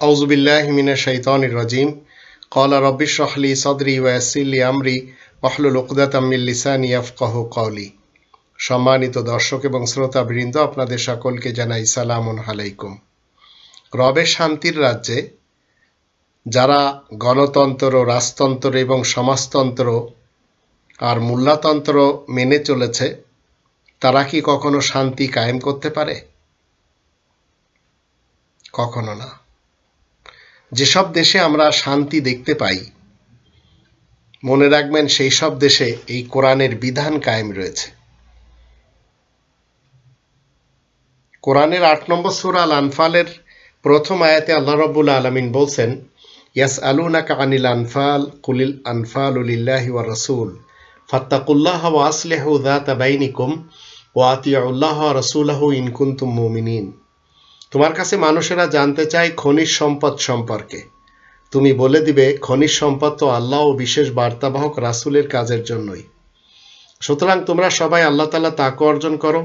আউযু বিল্লাহি মিনাশ শাইতানির রাজিম। ক্বালা রাব্বি ইশরাহ লি সাদরি ওয়া ইয়াসসির লি আমরি ওয়াহলুল উকদাতাম মিন লিসানি ইয়াফকাহু কওলি। সম্মানিত দর্শক এবং শ্রোতাবৃন্দ, আপনাদের সকলকে জানাই সালামুন আলাইকুম। রবের শান্তির রাজ্যে যারা গণতন্ত্র, রাজতন্ত্র এবং সমাজতন্ত্র আর মোল্লাতন্ত্র মেনে চলেছে, তারা কি কখনো শান্তি কায়েম করতে পারে? কখনো না। যেসব দেশে আমরা শান্তি দেখতে পাই, মনে রাখবেন সেই সব দেশে এই কোরআনের বিধান কায়েম রয়েছে। কোরআনের ৮ নম্বর সূরা আল আনফালের প্রথম আয়াতে আল্লাহ রাব্বুল আলামিন বলছেন, ইয়াসআলুনাকা আনিল আনফাল কুলিল আনফালু লিল্লাহি ওয়া রাসূল ফাত্তাকুল্লাহা ওয়া আসলিহু যাতা বাইনিকুম ওয়া আতিউল্লাহ ওয়া রাসূলাহু ইন কুনতুম মুমিনিন। তোমার কাছে মানুষেরা জানতে চায় খনিজ সম্পদ সম্পর্কে। তুমি বলে দিবে, খনিজ সম্পদ তো আল্লাহ ও বিশেষ বার্তাবাহক রাসূলের কাজের জন্যই। সুতরাং তোমরা সবাই আল্লাহ তাআলা তাকওয়া অর্জন করো,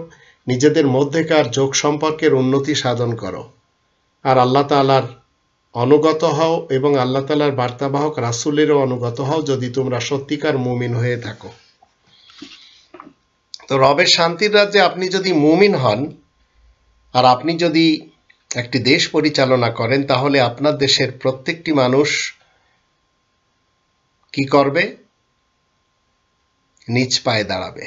নিজেদের মধ্যেকার যোগ সম্পর্কের উন্নতি সাধন করো, আর আল্লাহ তাআলার অনুগত হও এবং আল্লাহ তাআলার বার্তাবাহক রাসূলেরও অনুগত হও, যদি তোমরা সত্যিকার মুমিন হয়ে থাকো। তো রবের শান্তির রাজ্যে আপনি যদি মুমিন হন আর আপনি যদি একটি দেশ পরিচালনা করেন, তাহলে আপনার দেশের প্রত্যেকটি মানুষ কি করবে? নিজ পায়ে দাঁড়াবে।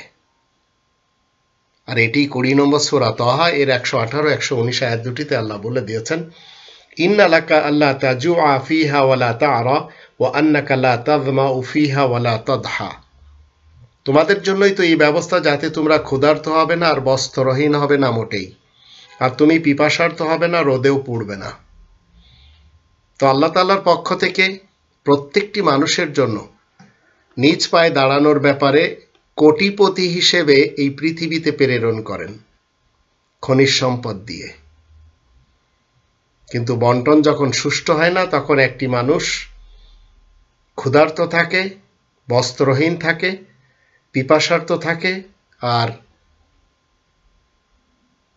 আর এটি ২০ নম্বর সূরা তাহা এর ১১৮-১১৯ আয়াত দুটিতে আল্লাহ বলে দিয়েছেন, ইন্না লাকা আল্লা তাজুআ ফিহা ওয়া লা তা'রা ওয়া আন্নাকা লা তাযমাউ ফিহা ওয়া লা তাদহা। তোমাদের জন্যই তো এই ব্যবস্থা, যাতে তোমরা ক্ষুধার্ত হবে না আর বস্ত্রহীন হবে না মোটেই, আর তুমি পিপাসার্ত হবে না, রোদেও পুড়বে না। তো আল্লাহ তাআলার পক্ষ থেকে প্রত্যেকটি মানুষের জন্য নিজ পায়ে দাঁড়ানোর ব্যাপারে কোটিপতি হিসেবে এই পৃথিবীতে প্রেরণ করেন খনিজ সম্পদ দিয়ে। কিন্তু বন্টন যখন সুষ্ঠু হয় না, তখন একটি মানুষ ক্ষুধার্ত থাকে, বস্ত্রহীন থাকে, পিপাসার্ত থাকে আর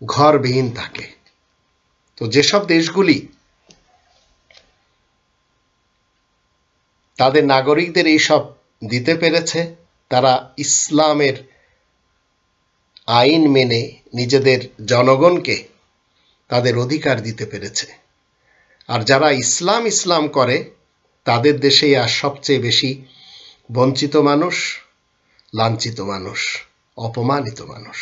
ঘরবিহীন থাকে। তো যেসব দেশগুলি তাদের নাগরিকদের এইসব দিতে পেরেছে, তারা ইসলামের আইন মেনে নিজেদের জনগণকে তাদের অধিকার দিতে পেরেছে। আর যারা ইসলাম করে, তাদের দেশেই আর সবচেয়ে বেশি বঞ্চিত মানুষ, লাঞ্ছিত মানুষ, অপমানিত মানুষ।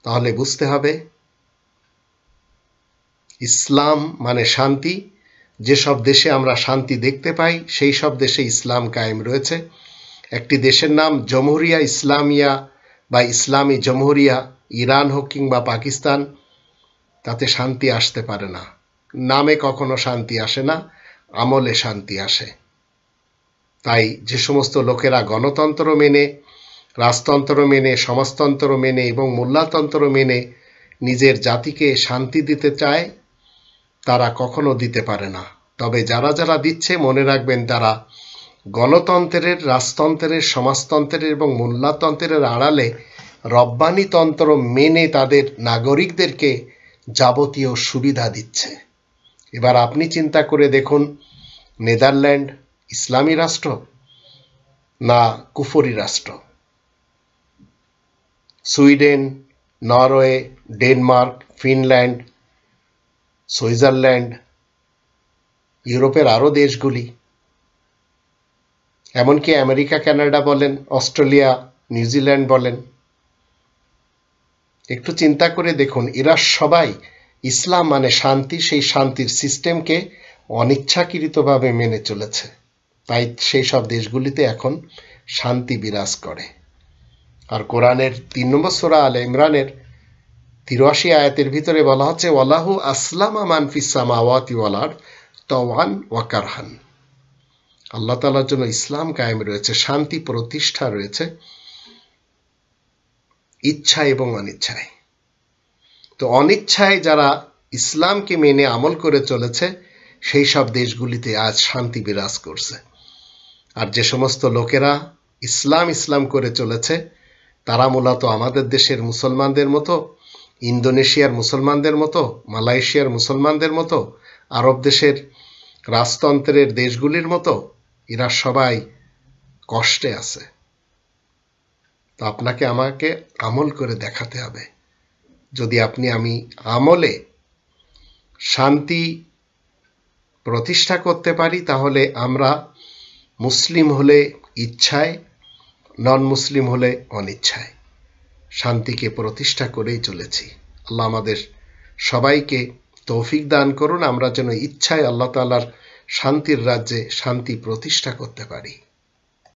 তাহলে বুঝতে হবে, ইসলাম মানে শান্তি। যেসব দেশে আমরা শান্তি দেখতে পাই, সেই সব দেশে ইসলাম কায়েম রয়েছে। একটি দেশের নাম জমহুরিয়া ইসলামিয়া বা ইসলামী জমহুরিয়া, ইরান হোক কিংবা পাকিস্তান, তাতে শান্তি আসতে পারে না। নামে কখনো শান্তি আসে না, আমলে শান্তি আসে। তাই যে সমস্ত লোকেরা গণতন্ত্র মেনে, রাজতন্ত্র মেনে, সমাজতন্ত্র মেনে এবং মোল্লাতন্ত্র মেনে নিজের জাতিকে শান্তি দিতে চায়, তারা কখনো দিতে পারে না। তবে যারা যারা দিচ্ছে, মনে রাখবেন, তারা গণতন্ত্রের, রাজতন্ত্রের, সমাজতন্ত্রের এবং মোল্লাতন্ত্রের আড়ালে রব্বানিতন্ত্র মেনে তাদের নাগরিকদেরকে যাবতীয় সুবিধা দিচ্ছে। এবার আপনি চিন্তা করে দেখুন, নেদারল্যান্ড ইসলামী রাষ্ট্র না কুফরি রাষ্ট্র? Sweden, Norway, Denmark, Finland, Switzerland, ইউরোপের আরও দেশগুলি, এমনকি আমেরিকা, কানাডা বলেন, অস্ট্রেলিয়া, নিউজিল্যান্ড বলেন, একটু চিন্তা করে দেখুন, এরা সবাই ইসলাম মানে শান্তি, সেই শান্তির সিস্টেমকে অনিচ্ছাকৃতভাবে মেনে চলেছে। তাই সেই সব দেশগুলিতে এখন শান্তি বিরাজ করে। আর কোরআনের ৩ নম্বর সূরা আলে ইমরানের ৮৩ আয়াতের ভিতরে বলা হচ্ছে, ওয়ালাহু আসলামা মান ফিস সামাওয়াতি ওয়াল আরদ তাওয়ান ওয়া কারহান। আল্লাহ তাআলার জন্য ইসলাম কায়েম রয়েছে, শান্তি প্রতিষ্ঠা রয়েছে, ইচ্ছা এবং অনিচ্ছায়। তো অনিচ্ছায় যারা ইসলামকে মেনে আমল করে চলেছে, সেই সব দেশগুলিতে আজ শান্তি বিরাজ করছে। আর যে সমস্ত লোকেরা ইসলাম করে চলেছে, তারা মূলত আমাদের দেশের মুসলমানদের মতো ইন্দোনেশিয়ার মুসলমানদের মতো, মালয়েশিয়ার মুসলমানদের মতো, আরব দেশের রাজতন্ত্রের দেশগুলির মতো এরা সবাই কষ্টে আছে। তো আপনাকে আমাকে আমল করে দেখাতে হবে। যদি আমি আমলে শান্তি প্রতিষ্ঠা করতে পারি, তাহলে আমরা মুসলিম হলে ইচ্ছায়, নন মুসলিম হলে অনিচ্ছায় শান্তিকে প্রতিষ্ঠা করেই চলেছি। আল্লাহ আমাদের সবাইকে তৌফিক দান করুন, আমরা যেন ইচ্ছায় আল্লাহ তাআলার শান্তির রাজ্যে শান্তি প্রতিষ্ঠা করতে পারি।